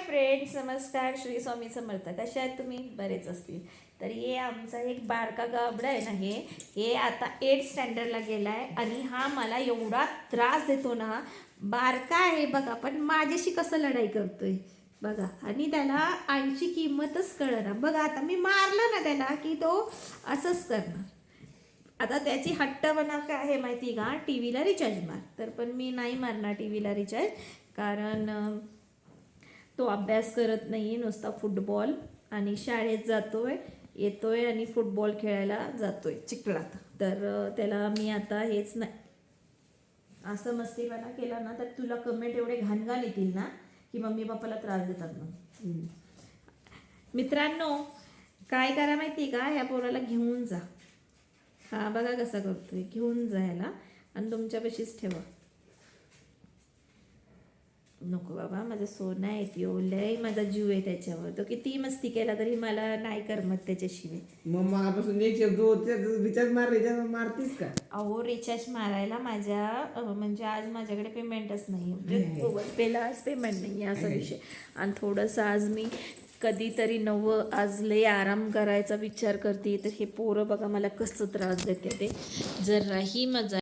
Friends, नमस्कार. श्री स्वामी समर्थ. कशा आहेत तुम्ही? बरेच असतील. तर हे आमचा एक बारका गाबडा आहे ना, हे आता 8th स्टँडर्डला गेला आहे आणि हा मला एवढा त्रास देतो ना. बारका आहे बघा, पण माझ्याशी कसं लढाई करतोय बघा. आणि त्याला आईची किंमतच कळणार बघा. आता मी मारलं ना त्याला की तो असंच करणार. आता त्याची हट्टपणा काय आहे माहिती का? टी व्हीला रिचार्ज मार. तर पण मी नाही मारणार टी व्हीला रिचार्ज, कारण तो अभ्यास करत नाही, नुसता फुटबॉल आणि शाळेत जातोय, येतोय आणि फुटबॉल खेळायला जातोय चिखलात. तर त्याला मी आता हेच नाही, असं मस्तीपणा केला ना तर तुला कमेंट एवढे घाण येतील ना की मम्मी पप्पाला त्रास देतात मग. मित्रांनो, काय करा माहिती का? ह्या पोराला घेऊन जा. हा बघा कसा करतोय, घेऊन जायला आणि तुमच्यापाशीच ठेवा. नको बाबा, माझं सोनं आहे, ती लय माझा जीव आहे त्याच्यावर. तो किती मस्ती केला तरी मला नाही करमत त्याच्याशिवाय. मग मगापासून एक शब्द रिचार्ज मारतीस का? अहो, रिचार्ज मारायला माझ्या म्हणजे आज माझ्याकडे पेमेंटच नाही, म्हणजे गुगल पेला आज पेमेंट नाही आहे असा विषय. आणि थोडंसं आज मी कधीतरी आज लय आराम करायचा विचार करते. तर हे पोरं बघा मला कसं त्रास देते ते. जराही मजा